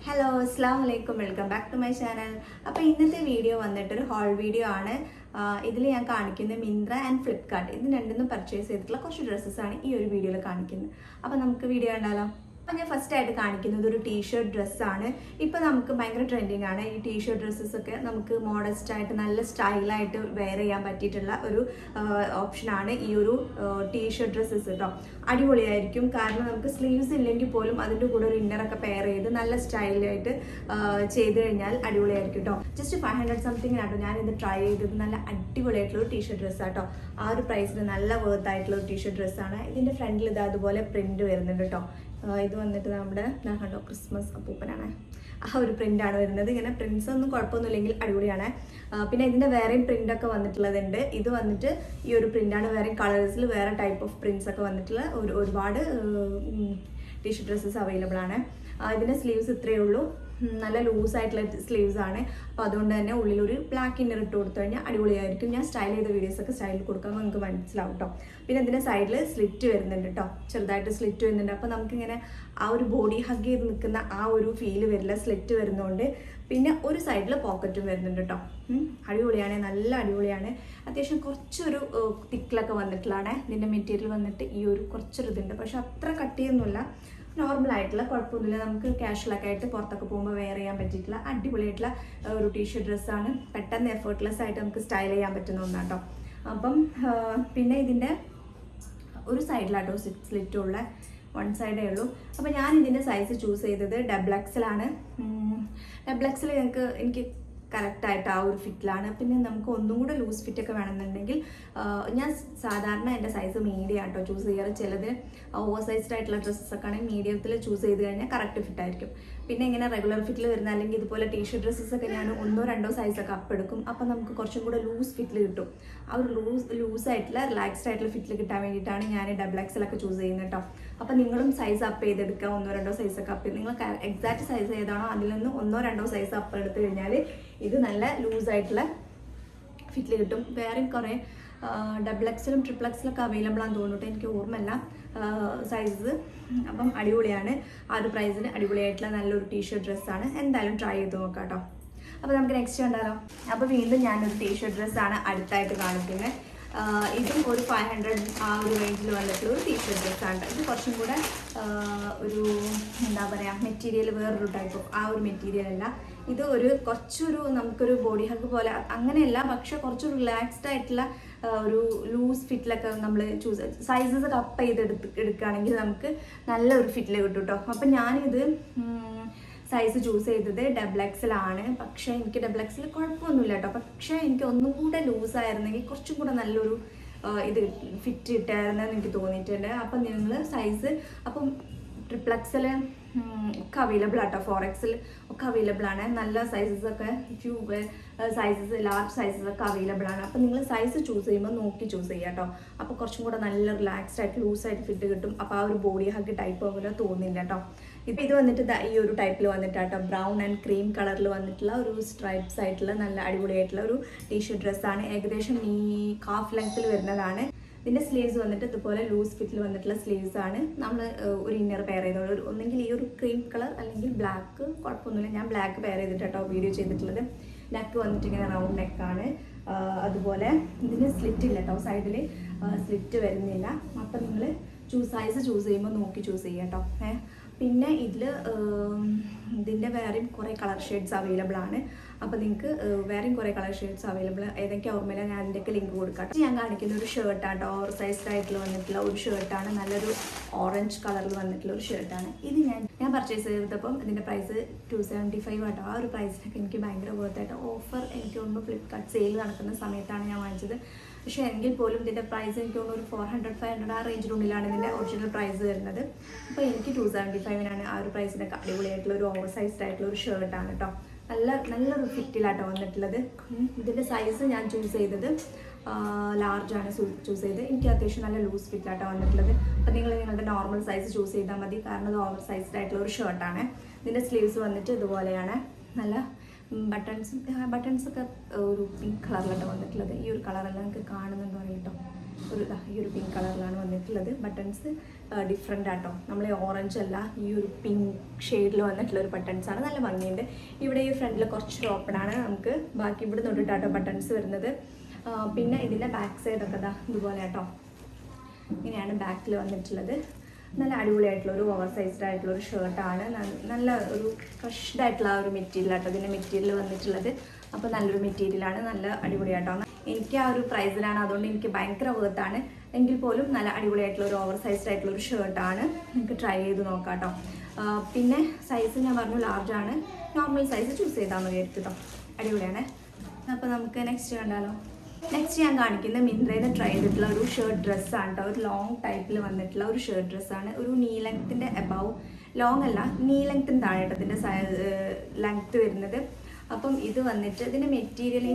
Hello അസ്സാം വലൈക്കും welcome back to my channel. അപ്പോൾ ഇന്നത്തെ വീഡിയോ വന്നിട്ടൊരു ഹോൾ വീഡിയോ ആണ്. ഇതിൽ ഞാൻ കാണിക്കുന്നത് മിന്ത്ര ആൻഡ് ഫ്ലിപ്കാർട്ട് ഇത് രണ്ടും പർച്ചേസ് ചെയ്തിട്ടുള്ള കുറച്ച് ഡ്രസ്സസ്സാണ് ഈ ഒരു വീഡിയോയിൽ കാണിക്കുന്നത്. അപ്പോൾ നമുക്ക് വീഡിയോ കണ്ടാലോ? അപ്പോൾ ഞാൻ ഫസ്റ്റ് ആയിട്ട് കാണിക്കുന്നത് ഒരു ടീഷർട്ട് ഡ്രസ്സാണ്. ഇപ്പോൾ നമുക്ക് ഭയങ്കര ട്രെൻഡിങ് ആണ് ഈ ടീഷർട്ട് ഡ്രസ്സസ്സൊക്കെ. നമുക്ക് മോഡസ്റ്റ് ആയിട്ട് നല്ല സ്റ്റൈലായിട്ട് വെയർ ചെയ്യാൻ പറ്റിയിട്ടുള്ള ഒരു ഓപ്ഷനാണ് ഈ ഒരു ടീഷർട്ട് ഡ്രസ്സസ് കേട്ടോ. അടിപൊളിയായിരിക്കും. കാരണം നമുക്ക് സ്ലീവ്സ് ഇല്ലെങ്കിൽ പോലും അതിൻ്റെ കൂടെ ഒരു ഇന്നറൊക്കെ പെയർ ചെയ്ത് നല്ല സ്റ്റൈലായിട്ട് ചെയ്ത് കഴിഞ്ഞാൽ അടിപൊളിയായിരിക്കും കേട്ടോ. ജസ്റ്റ് 500 സംതിങ്ങിനാട്ടോ ഞാൻ ഇത് ട്രൈ ചെയ്തത്. നല്ല അടിപൊളിയായിട്ടുള്ള ഒരു ടീഷർട്ട് ഡ്രസ്സാട്ടോ. ആ ഒരു പ്രൈസിന് നല്ല വർത്ത് ആയിട്ടുള്ള ഒരു ടീഷർട്ട് ഡ്രസ്സാണ്. ഇതിൻ്റെ ഫ്രണ്ടിൽ ഇത് അതുപോലെ പ്രിന്റ് വരുന്നുണ്ട് കേട്ടോ. ഇത് വന്നിട്ട് നമ്മുടെ കണ്ടോ ക്രിസ്മസ് അപ്പൂപ്പനാണ്. ആ ഒരു പ്രിൻ്റാണ് വരുന്നത്. ഇങ്ങനെ പ്രിൻസ് ഒന്നും കുഴപ്പമൊന്നുമില്ലെങ്കിൽ അടിപൊളിയാണ്. പിന്നെ ഇതിൻ്റെ വേറെയും പ്രിൻ്റൊക്കെ വന്നിട്ടുള്ളതുണ്ട്. ഇത് വന്നിട്ട് ഈ ഒരു പ്രിൻ്റാണ്. വേറെയും കളേഴ്സിൽ വേറെ ടൈപ്പ് ഓഫ് പ്രിൻസ് ഒക്കെ വന്നിട്ടുള്ള ഒരുപാട് ടീഷർട്ട് ഡ്രസ്സസ് അവൈലബിൾ ആണ്. ഇതിൻ്റെ സ്ലീവ്സ് ഇത്രയേ ഉള്ളൂ. നല്ല ലൂസായിട്ടുള്ള സ്ലീവ്സ് ആണ്. അപ്പോൾ അതുകൊണ്ട് തന്നെ ഉള്ളിലൊരു ബ്ലാക്ക് ഇന്നർ ഇട്ട് കൊടുത്തു കഴിഞ്ഞാൽ അടിപൊളിയായിരിക്കും. ഞാൻ സ്റ്റൈൽ ചെയ്ത വീഡിയോസൊക്കെ സ്റ്റൈലിൽ കൊടുക്കുമ്പോൾ നിങ്ങൾക്ക് മനസ്സിലാവും കേട്ടോ. പിന്നെ ഇതിൻ്റെ സൈഡിൽ സ്ലിറ്റ് വരുന്നുണ്ട് കേട്ടോ. ചെറുതായിട്ട് സ്ലിറ്റ് വരുന്നുണ്ട്. അപ്പോൾ നമുക്കിങ്ങനെ ആ ഒരു ബോഡി ഹഗ് ചെയ്ത് നിൽക്കുന്ന ആ ഒരു ഫീല് വരില്ല. സ്ലിറ്റ് വരുന്നതുകൊണ്ട്. പിന്നെ ഒരു സൈഡിൽ പോക്കറ്റും വരുന്നുണ്ട് കേട്ടോ. അടിപൊളിയാണ്, നല്ല അടിപൊളിയാണ്. അത്യാവശ്യം കുറച്ചൊരു തിക്കിലൊക്കെ വന്നിട്ടുള്ളതാണ്. ഇതിൻ്റെ മെറ്റീരിയൽ വന്നിട്ട് ഈ ഒരു കുറച്ചൊരു ഇതുണ്ട്. പക്ഷെ അത്ര കട്ടിയൊന്നുമില്ല, നോർമലായിട്ടുള്ള കുഴപ്പമൊന്നുമില്ല. നമുക്ക് കാഷ്വലൊക്കെ ആയിട്ട് പുറത്തൊക്കെ പോകുമ്പോൾ വെയർ ചെയ്യാൻ പറ്റിയിട്ടുള്ള അടിപൊളിയായിട്ടുള്ള ഒരു ടീഷർട്ട് ഡ്രസ്സാണ്. പെട്ടെന്ന് എഫേർട്ട്ലെസ് ആയിട്ട് നമുക്ക് സ്റ്റൈൽ ചെയ്യാൻ പറ്റുന്ന ഒന്നാണ് കേട്ടോ. അപ്പം പിന്നെ ഇതിൻ്റെ ഒരു സൈഡിലാട്ടോ സ്ലിറ്റുള്ള വൺ സൈഡേ ഉള്ളൂ. അപ്പോൾ ഞാൻ ഇതിൻ്റെ സൈസ് ചൂസ് ചെയ്തത് XXL ആണ്. XXL എനിക്ക് കറക്റ്റായിട്ട് ആ ഒരു ഫിറ്റിലാണ്. പിന്നെ നമുക്ക് ഒന്നും കൂടെ ലൂസ് ഫിറ്റൊക്കെ വേണമെന്നുണ്ടെങ്കിൽ ഞാൻ സാധാരണ എൻ്റെ സൈസ് മീഡിയം ആട്ടോ ചൂസ് ചെയ്യാറ്. ചിലത് ഓവർ സൈസ്ഡ് ആയിട്ടുള്ള ഡ്രസ്സൊക്കെ ആണെങ്കിൽ മീഡിയത്തിൽ ചൂസ് ചെയ്ത് കഴിഞ്ഞാൽ കറക്റ്റ് ഫിറ്റായിരിക്കും. പിന്നെ ഇങ്ങനെ റെഗുലർ ഫിറ്റിൽ വരുന്ന അല്ലെങ്കിൽ ഇതുപോലെ ടീഷർട്ട് ഡ്രസ്സസൊക്കെ ഞാൻ 1-2 സൈസൊക്കെ അപ്പ് എടുക്കും. അപ്പോൾ നമുക്ക് കുറച്ചും കൂടെ ലൂസ് ഫിറ്റിൽ കിട്ടും. ആ ഒരു ലൂസായിട്ടുള്ള റിലാക്സ്ഡ് ആയിട്ടുള്ള ഫിറ്റിൽ കിട്ടാൻ വേണ്ടിയിട്ടാണ് ഞാൻ XXL ഒക്കെ ചൂസ് ചെയ്യുന്നത് കേട്ടോ. അപ്പോൾ നിങ്ങളും സൈസ് അപ്പ് ചെയ്തെടുക്കുക. 1-2 സൈസൊക്കെ അപ്പ് ചെയ്ത് നിങ്ങൾ എക്സാക്ട് സൈസ് ഏതാണോ അതിൽ നിന്ന് 1-2 സൈസ് അപ്പ് എടുത്തു കഴിഞ്ഞാൽ ഇത് നല്ല ലൂസായിട്ടുള്ള ഫിറ്റിൽ കിട്ടും. വേറെയും കുറേ XXL-ഉം XXL-ഒക്കെ അവൈലബിൾ ആണെന്ന് തോന്നുന്നു. എനിക്ക് ഓർമ്മയില്ല സൈസ്. അപ്പം അടിപൊളിയാണ്. ആ ഒരു പ്രൈസിന് അടിപൊളിയായിട്ടുള്ള നല്ലൊരു ടീഷർട്ട് ഡ്രസ്സാണ്. എന്തായാലും ട്രൈ ചെയ്ത് നോക്കാം കേട്ടോ. അപ്പോൾ നമുക്ക് നെക്സ്റ്റ് കണ്ടാലോ? അപ്പോൾ വീണ്ടും ഞാനൊരു ടീഷർട്ട് ഡ്രസ്സാണ് അടുത്തായിട്ട് കാണിക്കുന്നത്. ഇതും ഒരു 500 ആ ഒരു റേഞ്ചിൽ വന്നിട്ടുള്ള ഒരു ടീഷർട്ട് ഡ്രസ്സാണ്. ഇത് കുറച്ചും കൂടെ ഒരു എന്താ പറയുക മെറ്റീരിയൽ വേറൊരു ടൈപ്പ് ഓഫ് ആ ഒരു മെറ്റീരിയൽ അല്ല. ഇത് കുറച്ചൊരു നമുക്കൊരു ബോഡി ഹഗ് പോലെ അങ്ങനെയല്ല, പക്ഷെ കുറച്ചൊരു റിലാക്സ്ഡ് ആയിട്ടുള്ള ഒരു ലൂസ് ഫിറ്റിലൊക്കെ നമ്മൾ സൈസസ് അപ്പ് എടുക്കുകയാണെങ്കിൽ നമുക്ക് നല്ലൊരു ഫിറ്റിൽ കിട്ടും കേട്ടോ. അപ്പം ഞാനിത് സൈസ് ചൂസ് ചെയ്തത് XXL ആണ്. പക്ഷേ എനിക്ക് XXL കുഴപ്പമൊന്നുമില്ല കേട്ടോ. പക്ഷേ എനിക്ക് ഒന്നും കൂടെ ലൂസായിരുന്നെങ്കിൽ കുറച്ചും കൂടെ നല്ലൊരു ഇത് ഫിറ്റ് കിട്ടായിരുന്നെന്ന് എനിക്ക് തോന്നിയിട്ടുണ്ട്. അപ്പം നിങ്ങൾ സൈസ് അപ്പം XXL ഒക്കെ അവൈലബിൾ ആട്ടോ. 4XL ഒക്കെ അവൈലബിൾ ആണ്. നല്ല സൈസസ് ഒക്കെ സൈസസ് ലാർജ് സൈസസ് ഒക്കെ അവൈലബിൾ ആണ്. അപ്പോൾ നിങ്ങൾ സൈസ് ചൂസ് ചെയ്യുമ്പോൾ നോക്കി ചൂസ് ചെയ്യുക കേട്ടോ. അപ്പോൾ കുറച്ചും കൂടെ നല്ല റിലാക്സ്ഡ് ആയിട്ട് ലൂസായിട്ട് ഫിറ്റ് കിട്ടും. അപ്പോൾ ആ ഒരു ബോഡി ഹഗ് ടൈപ്പ് പോലെ തോന്നില്ല കേട്ടോ. ഇപ്പോൾ ഇത് വന്നിട്ട് ഈ ഒരു ടൈപ്പിൽ വന്നിട്ടാട്ടോ ബ്രൗൺ ആൻഡ് ക്രീം കളറിൽ വന്നിട്ടുള്ള ഒരു സ്ട്രൈപ്സ് ആയിട്ടുള്ള നല്ല അടിപൊളിയായിട്ടുള്ള ഒരു ടീഷർട്ട് ഡ്രസ്സാണ്. ഏകദേശം ഈ ഹാഫ് ലെങ്ത്തിൽ വരുന്നതാണ്. ഇതിൻ്റെ സ്ലീവ്സ് വന്നിട്ട് ഇതുപോലെ ലൂസ് ഫിറ്റിൽ വന്നിട്ടുള്ള സ്ലീവ്സ് ആണ്. നമ്മൾ ഒരു ഇന്നർ പെയർ ചെയ്തോളൂ. ഒന്നെങ്കിൽ ഈ ഒരു ക്രീം കളർ അല്ലെങ്കിൽ ബ്ലാക്ക്, കുഴപ്പമൊന്നുമില്ല. ഞാൻ ബ്ലാക്ക് പെയർ ചെയ്തിട്ടോ വീഡിയോ ചെയ്തിട്ടുള്ളത്. നെക്ക് വന്നിട്ട് ഇങ്ങനെ റൗണ്ട് നെക്കാണ്. അതുപോലെ ഇതിന് സ്ലിറ്റ് ഇല്ല കേട്ടോ. സൈഡിൽ സ്ലിറ്റ് വരുന്നില്ല. അപ്പം നിങ്ങൾ സൈസ് ചൂസ് ചെയ്യുമ്പോൾ നോക്കി ചൂസ് ചെയ്യുക കേട്ടോ. പിന്നെ ഇതിൻ്റെ വേറെയും കുറേ കളർ ഷെയ്ഡ്സ് അവൈലബിൾ ആണ്. അപ്പോൾ നിങ്ങൾക്ക് വേറെയും കുറേ കളർ ഷെയ്ഡ്സ് അവൈലബിൾ. ഏതൊക്കെ ഓർമ്മയില്ല, ഞാൻ അതിൻ്റെയൊക്കെ ലിങ്ക് കൊടുക്കാം. ഞാൻ കാണിക്കുന്ന ഒരു ഷർട്ടാണ്. ഓവർ സൈസ്ഡ് ആയിട്ടുള്ള വന്നിട്ടുള്ള ഒരു ഷർട്ടാണ്. നല്ലൊരു ഓറഞ്ച് കളറിൽ വന്നിട്ടുള്ള ഒരു ഷർട്ടാണ്. ഇത് ഞാൻ പർച്ചേസ് ചെയ്തപ്പം ഇതിൻ്റെ പ്രൈസ് 275 ആട്ടോ. ആ ഒരു പ്രൈസിനൊക്കെ എനിക്ക് ഭയങ്കര വർത്തായിട്ട് ഓഫർ എനിക്ക് തോന്നുന്നു ഫ്ലിപ്കാർട്ട് സെയിൽ നടക്കുന്ന സമയത്താണ് ഞാൻ വാങ്ങിച്ചത്. പക്ഷേ എങ്കിൽ പോലും ഇതിൻ്റെ പ്രൈസ് എനിക്ക് തോന്നുന്നു ഒരു 400-500 ആ റേഞ്ചിനുള്ളിലാണ് ഇതിൻ്റെ ഒറിജിനൽ പ്രൈസ് വരുന്നത്. അപ്പോൾ എനിക്ക് 275-നാണ് ആ ഒരു പ്രൈസിനൊക്കെ അടിപൊളിയായിട്ടുള്ള ഒരു ഓവർ സൈസ്ഡ് ആയിട്ടുള്ള ഒരു ഷർട്ടാണ് കേട്ടോ. നല്ലൊരു ഫിറ്റിലാട്ടോ വന്നിട്ടുള്ളത്. ഇതിൻ്റെ സൈസ് ഞാൻ ചൂസ് ചെയ്തത് ലാർജാണ് ചൂസ് ചെയ്തത്. എനിക്ക് അത്യാവശ്യം നല്ല ലൂസ് ഫിറ്റിലാട്ടോ വന്നിട്ടുള്ളത്. അപ്പോൾ നിങ്ങളുടെ നോർമൽ സൈസ് ചൂസ് ചെയ്താൽ മതി. കാരണം ഇത് ഓവർ സൈസ്ഡ് ആയിട്ടുള്ള ഒരു ഷർട്ടാണ്. ഇതിൻ്റെ സ്ലീവ്സ് വന്നിട്ട് ഇതുപോലെയാണ്. നല്ല ബട്ടൺസൊക്കെ ഒരു പിങ്ക് കളറിലാണ് വന്നിട്ടുള്ളത്. ഈ ഒരു കളറെല്ലാം നിങ്ങൾക്ക് കാണുന്നുണ്ടോ കേട്ടോ. ഈ ഒരു പിങ്ക് കളറിലാണ് വന്നിട്ടുള്ളത്. ബട്ടൺസ് ഡിഫറെൻ്റ് ആട്ടോ, നമ്മളെ ഓറഞ്ച് അല്ല, ഈ ഒരു പിങ്ക് ഷെയ്ഡിൽ വന്നിട്ടുള്ള ഒരു ബട്ടൺസാണ്. നല്ല ഭംഗിയുണ്ട്. ഇവിടെ ഈ ഫ്രണ്ടിൽ കുറച്ചൊരു ഓപ്പണാണ്. നമുക്ക് ബാക്കി ഇവിടെ തൊട്ടിട്ടാട്ടോ ബട്ടൺസ് വരുന്നത്. പിന്നെ ഇതിൻ്റെ ബാക്ക് സൈഡൊക്കെ ഇതുപോലെ ആട്ടോ, ഇങ്ങനെയാണ് ബാക്കിൽ വന്നിട്ടുള്ളത്. നല്ല അടിപൊളിയായിട്ടുള്ള ഒരു ഓവർ സൈസ്ഡ് ആയിട്ടുള്ള ഒരു ഷർട്ടാണ്. നല്ല ഒരു ക്രഷ്ഡ് ആയിട്ടുള്ള ആ ഒരു മെറ്റീരിയൽ ആട്ടോ ഇതിൻ്റെ മെറ്റീരിയൽ വന്നിട്ടുള്ളത്. അപ്പോൾ നല്ലൊരു മെറ്റീരിയലാണ്, നല്ല അടിപൊളിയായിട്ടോ. എനിക്ക് ആ ഒരു പ്രൈസിലാണ്, അതുകൊണ്ട് എനിക്ക് ഭയങ്കര വേർത്താണ്. എങ്കിൽ പോലും നല്ല അടിപൊളിയായിട്ടുള്ള ഒരു ഓവർ സൈസ്ഡ് ആയിട്ടുള്ള ഒരു ഷർട്ടാണ്. നിങ്ങൾക്ക് ട്രൈ ചെയ്ത് നോക്കാം കേട്ടോ. പിന്നെ സൈസ് ഞാൻ പറഞ്ഞു ലാർജാണ്. നോർമൽ സൈസ് ചൂസ് ചെയ്താൽ മതിയായിരിക്കും കേട്ടോ. അടിപൊളിയാണ്. അപ്പോൾ നമുക്ക് നെക്സ്റ്റ് കണ്ടാലോ. നെക്സ്റ്റ് ഞാൻ കാണിക്കുന്നത് മിന്ത്രയിൽ നിന്ന് ട്രൈ ചെയ്തിട്ടുള്ള ഒരു ഷർട്ട് ഡ്രസ്സാണ് കേട്ടോ. ഒരു ലോങ് ടൈപ്പിൽ വന്നിട്ടുള്ള ഒരു ഷർട്ട് ഡ്രസ്സാണ്. ഒരു നീ ലെങ്ത്തിൻ്റെ എബവ്, ലോങ് അല്ല നീ ലെങ്ത്തിന് താഴെ ഇതിൻ്റെ ലെങ്ത്ത് വരുന്നത്. അപ്പം ഇത് വന്നിട്ട് ഇതിൻ്റെ മെറ്റീരിയൽ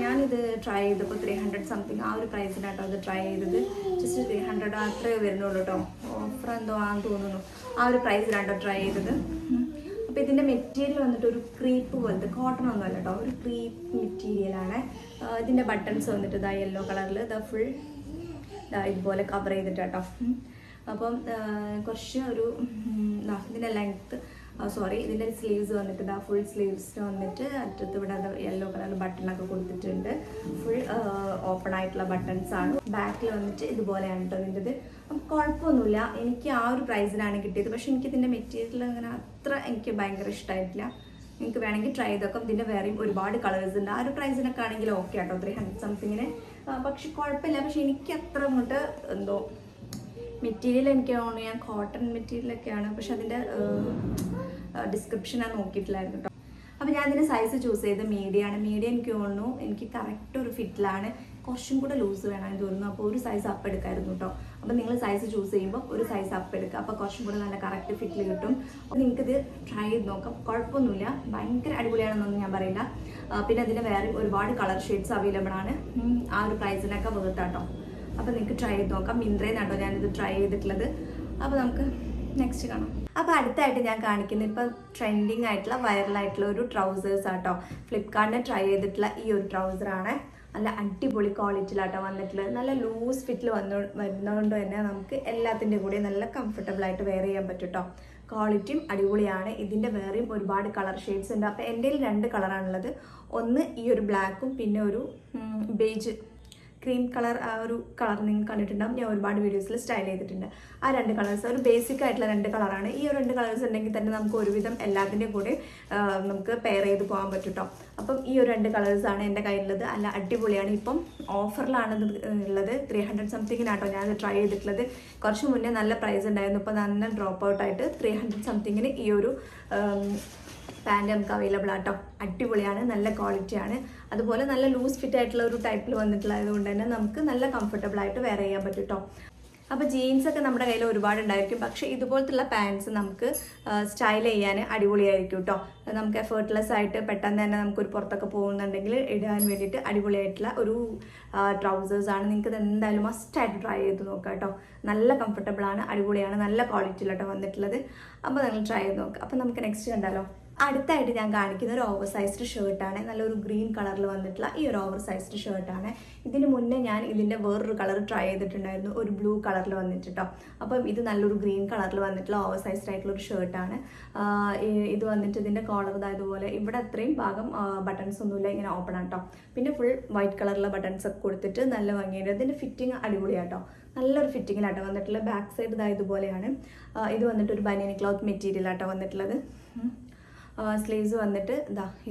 ഞാനിത് ട്രൈ ചെയ്തപ്പോൾ 300 സംതിങ് ആ ഒരു പ്രൈസിനാട്ടോ അത് ട്രൈ ചെയ്തത്. ജസ്റ്റ് 300 അത്രേ വരുന്നുള്ളൂ കേട്ടോ. ഓഫർ എന്തോ ആണെന്ന് തോന്നുന്നു. ആ ഒരു പ്രൈസിനാട്ടോ ട്രൈ ചെയ്തത്. അപ്പോൾ ഇതിൻ്റെ മെറ്റീരിയൽ വന്നിട്ട് ഒരു ക്രീപ്പ് പോലത്തെ, കോട്ടൺ ഒന്നും അല്ല കേട്ടോ, ഒരു ക്രീപ്പ് മെറ്റീരിയലാണ്. ഇതിൻ്റെ ബട്ടൺസ് വന്നിട്ട് യെല്ലോ കളറിൽ ഫുൾ ഇതുപോലെ കവർ ചെയ്തിട്ട് കേട്ടോ. അപ്പം കുറച്ച് ഒരു ഇതിൻ്റെ ലെങ്ത്ത് ഇതിൻ്റെ സ്ലീവ്സ് വന്നിട്ട് ഫുൾ സ്ലീവ്സ് വന്നിട്ട് അറ്റത്ത് ഇവിടെ യെല്ലോ കളർ ബട്ടണൊക്കെ കൊടുത്തിട്ടുണ്ട്. ഫുൾ ഓപ്പൺ ആയിട്ടുള്ള ബട്ടൺസ് ആണ്. ബാക്കിൽ വന്നിട്ട് ഇതുപോലെയാണ് കേട്ടോ ഇതിൻ്റെത്. അപ്പം കുഴപ്പമൊന്നുമില്ല. എനിക്ക് ആ ഒരു പ്രൈസിനാണ് കിട്ടിയത്. പക്ഷേ എനിക്കിതിൻ്റെ മെറ്റീരിയൽ അങ്ങനെ അത്ര എനിക്ക് ഭയങ്കര ഇഷ്ടമായിട്ടില്ല. നിങ്ങൾക്ക് വേണമെങ്കിൽ ട്രൈ ചെയ്തൊക്കെ. ഇതിൻ്റെ വേറെയും ഒരുപാട് കളേഴ്സ് ഉണ്ട്. ആ ഒരു പ്രൈസിനൊക്കെ ആണെങ്കിൽ ഓക്കെ കേട്ടോ, 300 സംതിങ്ങിന്. പക്ഷെ കുഴപ്പമില്ല. പക്ഷെ എനിക്ക് അത്ര അങ്ങോട്ട് എന്തോ മെറ്റീരിയൽ എനിക്ക് തോന്നുന്നു ഞാൻ കോട്ടൺ മെറ്റീരിയലൊക്കെയാണ്. പക്ഷെ അതിൻ്റെ ഡിസ്ക്രിപ്ഷൻ ഞാൻ നോക്കിയിട്ടില്ലായിരുന്നു കേട്ടോ. അപ്പോൾ ഞാൻ ഇതിൻ്റെ സൈസ് ചൂസ് ചെയ്ത് മീഡിയമാണ്. മീഡിയം എനിക്ക് തോന്നുന്നു എനിക്ക് കറക്റ്റ് ഒരു ഫിറ്റിലാണ്. കുറച്ചും കൂടെ ലൂസ് വേണമെന്ന് തോന്നുന്നു. അപ്പോൾ ഒരു സൈസ് അപ്പ് എടുക്കായിരുന്നു കേട്ടോ. അപ്പോൾ നിങ്ങൾ സൈസ് ചൂസ് ചെയ്യുമ്പോൾ ഒരു സൈസ് അപ്പ് എടുക്കുക. അപ്പോൾ കുറച്ചും കൂടെ നല്ല കറക്റ്റ് ഫിറ്റിൽ കിട്ടും. അപ്പോൾ നിങ്ങൾക്കിത് ട്രൈ ചെയ്ത് നോക്കാം. കുഴപ്പമൊന്നുമില്ല, ഭയങ്കര അടിപൊളിയാണെന്നൊന്നും ഞാൻ പറയില്ല. പിന്നെ അതിൻ്റെ വേറെ ഒരുപാട് കളർ ഷെയ്ഡ്സ് അവൈലബിൾ ആണ്. ആ ഒരു പ്രൈസിനൊക്കെ വേർത്താട്ടോ. അപ്പോൾ നിങ്ങൾക്ക് ട്രൈ ചെയ്ത് നോക്കാം. മിന്ത്രയിൽനിന്നാട്ടോ ഞാനിത് ട്രൈ ചെയ്തിട്ടുള്ളത്. അപ്പോൾ നമുക്ക് നെക്സ്റ്റ് കാണാം. അപ്പോൾ അടുത്തായിട്ട് ഞാൻ കാണിക്കുന്നത് ഇപ്പോൾ ട്രെൻഡിങ് ആയിട്ടുള്ള വൈറലായിട്ടുള്ള ഒരു ട്രൗസേഴ്സ് ആട്ടോ. ഫ്ലിപ്കാർട്ടിന് ട്രൈ ചെയ്തിട്ടുള്ള ഈ ഒരു ട്രൗസറാണ്. നല്ല അടിപൊളി ക്വാളിറ്റിയിലാട്ടോ വന്നിട്ടുള്ളത്. നല്ല ലൂസ് ഫിറ്റിൽ വരുന്നതുകൊണ്ട് തന്നെ നമുക്ക് എല്ലാത്തിൻ്റെ കൂടെ നല്ല കംഫർട്ടബിളായിട്ട് വെയർ ചെയ്യാൻ പറ്റും കേട്ടോ. ക്വാളിറ്റിയും അടിപൊളിയാണ്. ഇതിൻ്റെ വേറെയും ഒരുപാട് കളർ ഷെയ്ഡ്സ് ഉണ്ട്. അപ്പോൾ എൻ്റെ കയ്യിൽ 2 കളറാണുള്ളത്. ഒന്ന് ഈ ഒരു ബ്ലാക്കും പിന്നെ ഒരു ബേജ് ക്രീം കളർ. ആ ഒരു കളർ നിങ്ങൾ കണ്ടിട്ടുണ്ടാകും. ഞാൻ ഒരുപാട് വീഡിയോസിൽ സ്റ്റൈൽ ചെയ്തിട്ടുണ്ട്. ആ 2 കളേഴ്സ് ഒരു ബേസിക് ആയിട്ടുള്ള 2 കളറാണ്. ഈ ഒരു 2 കളേഴ്സ് ഉണ്ടെങ്കിൽ തന്നെ നമുക്ക് ഒരുവിധം എല്ലാത്തിൻ്റെ കൂടെ നമുക്ക് പെയർ ചെയ്ത് പോകാൻ പറ്റും കേട്ടോ. അപ്പം ഈ ഒരു 2 കളേഴ്സാണ് എൻ്റെ കയ്യിലുള്ളത്. അല്ല അടിപൊളിയാണ്. ഇപ്പം ഓഫറിലാണ് ഉള്ളത്. 300 സംതിങ്ങിനാട്ടോ ഞാനത് ട്രൈ ചെയ്തിട്ടുള്ളത്. കുറച്ച് മുന്നേ നല്ല പ്രൈസ് ഉണ്ടായിരുന്നു. ഇപ്പോൾ നല്ല ഡ്രോപ്പ് ഔട്ടായിട്ട് 300 സംതിങ്ങിന് ഈ ഒരു പാൻറ് നമുക്ക് അവൈലബിൾ ആട്ടോ. അടിപൊളിയാണ്, നല്ല ക്വാളിറ്റിയാണ്. അതുപോലെ നല്ല ലൂസ് ഫിറ്റ് ആയിട്ടുള്ള ഒരു ടൈപ്പിൽ വന്നിട്ടുള്ളത് കൊണ്ട് തന്നെ നമുക്ക് നല്ല കംഫർട്ടബിൾ ആയിട്ട് വെയർ ചെയ്യാൻ പറ്റും കേട്ടോ. അപ്പോൾ ജീൻസൊക്കെ നമ്മുടെ കയ്യിൽ ഒരുപാട് ഉണ്ടായിരിക്കും. പക്ഷേ ഇതുപോലത്തുള്ള പാൻറ്റ്സ് നമുക്ക് സ്റ്റൈൽ ചെയ്യാൻ അടിപൊളിയായിരിക്കും കേട്ടോ. നമുക്ക് എഫേർട്ട്ലെസ് ആയിട്ട് പെട്ടെന്ന് തന്നെ നമുക്കൊരു പുറത്തൊക്കെ പോകുന്നുണ്ടെങ്കിൽ ഇടാൻ വേണ്ടിയിട്ട് അടിപൊളിയായിട്ടുള്ള ഒരു ട്രൗസേഴ്സാണ്. നിങ്ങൾക്ക് ഇത് എന്തായാലും മസ്റ്റായിട്ട് ട്രൈ ചെയ്ത് നോക്കാം കേട്ടോ. നല്ല കംഫർട്ടബിളാണ്, അടിപൊളിയാണ്, നല്ല ക്വാളിറ്റിയിലാട്ടോ വന്നിട്ടുള്ളത്. അപ്പോൾ നിങ്ങൾ ട്രൈ ചെയ്ത് നോക്കാം. അപ്പോൾ നമുക്ക് നെക്സ്റ്റ് കണ്ടാലോ. അടുത്തായിട്ട് ഞാൻ കാണിക്കുന്ന ഒരു ഓവർ സൈസ്ഡ് ഷർട്ടാണ്. നല്ലൊരു ഗ്രീൻ കളറിൽ വന്നിട്ടുള്ള ഈ ഒരു ഓവർ സൈസ്ഡ് ഷർട്ടാണ്. ഇതിന് മുന്നേ ഞാൻ ഇതിൻ്റെ വേറൊരു കളർ ട്രൈ ചെയ്തിട്ടുണ്ടായിരുന്നു, ഒരു ബ്ലൂ കളറിൽ വന്നിട്ട് കേട്ടോ. അപ്പം ഇത് നല്ലൊരു ഗ്രീൻ കളറിൽ വന്നിട്ടുള്ള ഓവർ സൈസ്ഡ് ആയിട്ടുള്ള ഒരു ഷർട്ടാണ്. ഇത് വന്നിട്ട് ഇതിൻ്റെ കോളർ ഇതായതുപോലെ ഇവിടെ അത്രയും ഭാഗം ബട്ടൺസ് ഒന്നുമില്ല, ഇങ്ങനെ ഓപ്പൺ ആട്ടോ. പിന്നെ ഫുൾ വൈറ്റ് കളറിലെ ബട്ടൺസ് ഒക്കെ കൊടുത്തിട്ട് നല്ല ഭംഗിയുണ്ട്. ഇതിൻ്റെ ഫിറ്റിംഗ് അടിപൊളിയാട്ടോ, നല്ലൊരു ഫിറ്റിങ്ങിലാട്ടോ വന്നിട്ടുള്ളത്. ബാക്ക് സൈഡ് ഇതായതുപോലെയാണ്. ഇത് വന്നിട്ട് ഒരു ബനിയൻ ക്ലോത്ത് മെറ്റീരിയൽ ആട്ടോ വന്നിട്ടുള്ളത്. സ്ലീവ്സ് വന്നിട്ട്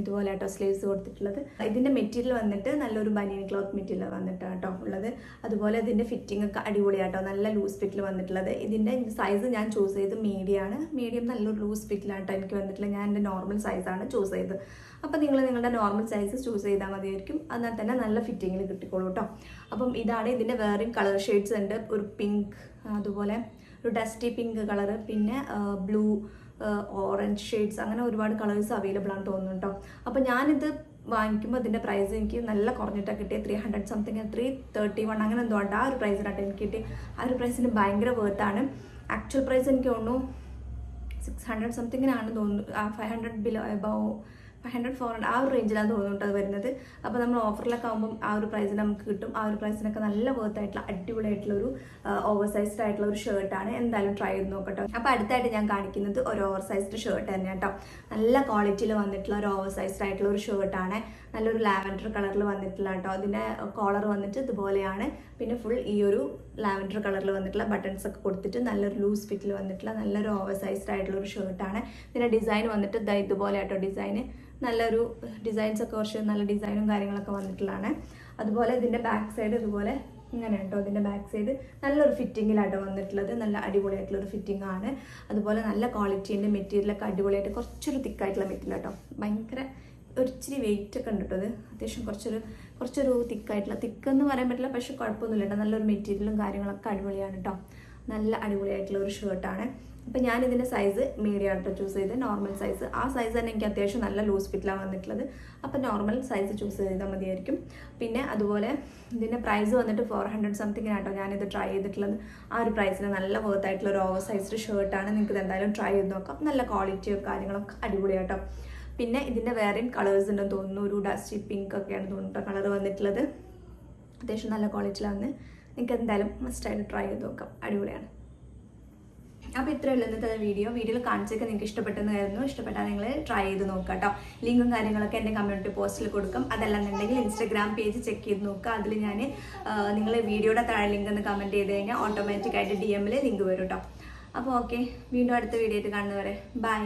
ഇതുപോലെ ആട്ടോ സ്ലീവ്സ് കൊടുത്തിട്ടുള്ളത്. ഇതിൻ്റെ മെറ്റീരിയൽ വന്നിട്ട് നല്ലൊരു ബനിയൻ ക്ലോത്ത് മെറ്റീരിയൽ വന്നിട്ടാണ് കേട്ടോ ഉള്ളത്. അതുപോലെ ഇതിൻ്റെ ഫിറ്റിംഗ് ഒക്കെ അടിപൊളിയാട്ടോ, നല്ല ലൂസ് ഫിറ്റിൽ വന്നിട്ടുള്ളത്. ഇതിൻ്റെ സൈസ് ഞാൻ ചൂസ് ചെയ്ത് മീഡിയമാണ്. മീഡിയം നല്ലൊരു ലൂസ് ഫിറ്റിലാട്ടോ എനിക്ക് വന്നിട്ടുള്ളത്. ഞാൻ എൻ്റെ നോർമൽ സൈസാണ് ചൂസ് ചെയ്തത്. അപ്പോൾ നിങ്ങൾ നിങ്ങളുടെ നോർമൽ സൈസ് ചൂസ് ചെയ്താൽ മതിയായിരിക്കും. എന്നാൽ തന്നെ നല്ല ഫിറ്റിങ്ങിൽ കിട്ടിക്കോളൂ കേട്ടോ. അപ്പം ഇതാണ് ഇതിൻ്റെ വേറെയും കളർ ഷെയ്ഡ്സ് ഉണ്ട്. ഒരു പിങ്ക്, അതുപോലെ ഒരു ഡസ്റ്റി പിങ്ക് കളറ്, പിന്നെ ബ്ലൂ, ഓറഞ്ച് ഷെയ്ഡ്സ്, അങ്ങനെ ഒരുപാട് കളേഴ്സ് അവൈലബിൾ ആണെന്ന് തോന്നുന്നു കേട്ടോ. അപ്പോൾ ഞാനിത് വാങ്ങിക്കുമ്പോൾ അതിൻ്റെ പ്രൈസ് എനിക്ക് നല്ല കുറഞ്ഞിട്ടാണ് കിട്ടിയത്. 300 സംതിങ്, 331 അങ്ങനെ എന്തോ ഉണ്ട്. ആ ഒരു പ്രൈസിനായിട്ട് എനിക്ക് കിട്ടി. ആ ഒരു പ്രൈസിന് ഭയങ്കര വേർത്താണ്. ആക്ച്വൽ പ്രൈസ് എനിക്ക് തോന്നുന്നു 600 സംതിങ്ങിനാണെന്ന് തോന്നുന്നു. 500 ബിലോ എബവ് 500-400 ആ ഒരു റേഞ്ചിലാണ് തോന്നുന്നുണ്ട് അത് വരുന്നത്. അപ്പോൾ നമ്മൾ ഓഫറിലൊക്കെ ആകുമ്പം ആ ഒരു പ്രൈസിന് നമുക്ക് കിട്ടും. ആ ഒരു പ്രൈസിനൊക്കെ നല്ല വർത്തായിട്ടുള്ള അടിപൊളിയായിട്ടുള്ളൊരു ഓവർ സൈസ്ഡ് ആയിട്ടുള്ള ഒരു ഷർട്ടാണ്. എന്തായാലും ട്രൈ ചെയ്ത് നോക്കട്ടോ. അപ്പോൾ അടുത്തായിട്ട് ഞാൻ കാണിക്കുന്നത് ഒരു ഓവർ സൈസ്ഡ് ഷർട്ട് തന്നെ കേട്ടോ. നല്ല ക്വാളിറ്റിയിൽ വന്നിട്ടുള്ള ഒരു ഓവർ സൈസ്ഡ് ആയിട്ടുള്ള ഒരു ഷർട്ടാണ്. നല്ലൊരു ലാവൻഡർ കളറിൽ വന്നിട്ടുള്ള കേട്ടോ. അതിൻ്റെ കോളർ വന്നിട്ട് ഇതുപോലെയാണ്. പിന്നെ ഫുൾ ഈ ഒരു ലാവൻഡർ കളറിൽ വന്നിട്ടുള്ള ബട്ടൺസ് ഒക്കെ കൊടുത്തിട്ട് നല്ലൊരു ലൂസ് ഫിറ്റിൽ വന്നിട്ടുള്ള നല്ലൊരു ഓവർ സൈസ്ഡ് ആയിട്ടുള്ള ഒരു ഷർട്ടാണ്. ഇതിൻ്റെ ഡിസൈൻ വന്നിട്ട് ഇതുപോലെ ആട്ടോ. ഡിസൈന് നല്ലൊരു ഡിസൈൻസ് ഒക്കെ കുറച്ച് നല്ല ഡിസൈനും കാര്യങ്ങളൊക്കെ വന്നിട്ടുള്ളതാണ്. അതുപോലെ ഇതിൻ്റെ ബാക്ക് സൈഡ് ഇതുപോലെ ഇങ്ങനെ കേട്ടോ. ഇതിൻ്റെ ബാക്ക് സൈഡ് നല്ലൊരു ഫിറ്റിങ്ങിലാട്ടോ വന്നിട്ടുള്ളത്. നല്ല അടിപൊളിയായിട്ടുള്ളൊരു ഫിറ്റിംഗ് ആണ്. അതുപോലെ നല്ല ക്വാളിറ്റീൻ്റെ മെറ്റീരിയലൊക്കെ അടിപൊളിയായിട്ട് കുറച്ചൊരു തിക്കായിട്ടുള്ള മെറ്റീരിയൽ കേട്ടോ. ഭയങ്കര ഒരിച്ചിരി വെയിറ്റ് ഒക്കെ ഉണ്ട് കേട്ടോ. അത് അത്യാവശ്യം കുറച്ചൊരു തിക്കായിട്ടുള്ള തിക്കെന്ന് പറയാൻ പറ്റില്ല, പക്ഷെ കുഴപ്പമൊന്നുമില്ല കേട്ടോ. നല്ലൊരു മെറ്റീരിയലും കാര്യങ്ങളൊക്കെ അടിപൊളിയാണ് കേട്ടോ. നല്ല അടിപൊളിയായിട്ടുള്ള ഒരു ഷർട്ടാണ്. അപ്പോൾ ഞാൻ ഇതിൻ്റെ സൈസ് മീഡിയം ആട്ടോ ചൂസ് ചെയ്ത്. നോർമൽ സൈസ് ആ സൈസ് തന്നെ എനിക്ക് അത്യാവശ്യം നല്ല ലൂസ് ഫിറ്റിലാണ് വന്നിട്ടുള്ളത്. അപ്പോൾ നോർമൽ സൈസ് ചൂസ് ചെയ്താൽ മതിയായിരിക്കും. പിന്നെ അതുപോലെ ഇതിൻ്റെ പ്രൈസ് വന്നിട്ട് 400 സംതിങ്ങിനാട്ടോ ഞാനിത് ട്രൈ ചെയ്തിട്ടുള്ളത്. ആ ഒരു പ്രൈസിന് നല്ല വർത്തായിട്ടുള്ള ഒരു ഓവർ സൈസ്ഡ് ഷർട്ടാണ്. നിങ്ങൾക്ക് ഇത് എന്തായാലും ട്രൈ ചെയ്ത് നോക്കാം. നല്ല ക്വാളിറ്റിയോ കാര്യങ്ങളൊക്കെ അടിപൊളിയാട്ടോ. പിന്നെ ഇതിൻ്റെ വേറെയും കളേഴ്സ് ഉണ്ടെന്ന് തോന്നുന്നു. ഒരു ഡസ്റ്റി പിങ്ക് ഒക്കെയാണ് തോന്നുന്നു കളർ വന്നിട്ടുള്ളത്. അത്യാവശ്യം നല്ല ക്വാളിറ്റിയിലാണ്. നിങ്ങൾക്ക് എന്തായാലും മസ്റ്റായിട്ട് ട്രൈ ചെയ്ത് നോക്കാം. അടിപൊളിയാണ്. അപ്പോൾ ഇത്രയേ ഉള്ളൂ ഇന്നത്തെ വീഡിയോയിൽ കാണിച്ചൊക്കെ നിങ്ങൾക്ക് ഇഷ്ടപ്പെട്ടെന്ന് കരുതുന്നു. ഇഷ്ടപ്പെട്ടാൽ നിങ്ങൾ ട്രൈ ചെയ്ത് നോക്കുക കേട്ടോ. ലിങ്കും കാര്യങ്ങളൊക്കെ എൻ്റെ കമ്മ്യൂണിറ്റി പോസ്റ്റിൽ കൊടുക്കും. അതല്ലെന്നുണ്ടെങ്കിൽ ഇൻസ്റ്റാഗ്രാം പേജ് ചെക്ക് ചെയ്ത് നോക്കുക. അതിൽ ഞാൻ നിങ്ങൾ വീഡിയോയുടെ താഴെ ലിങ്ക് എന്ന് കമൻറ്റ് ചെയ്ത് കഴിഞ്ഞാൽ ഓട്ടോമാറ്റിക്കായിട്ട് DM ലിങ്ക് വരും കേട്ടോ. അപ്പോൾ ഓക്കെ, വീണ്ടും അടുത്ത വീഡിയോ ആയിട്ട് കാണുന്നവരെ ബൈ.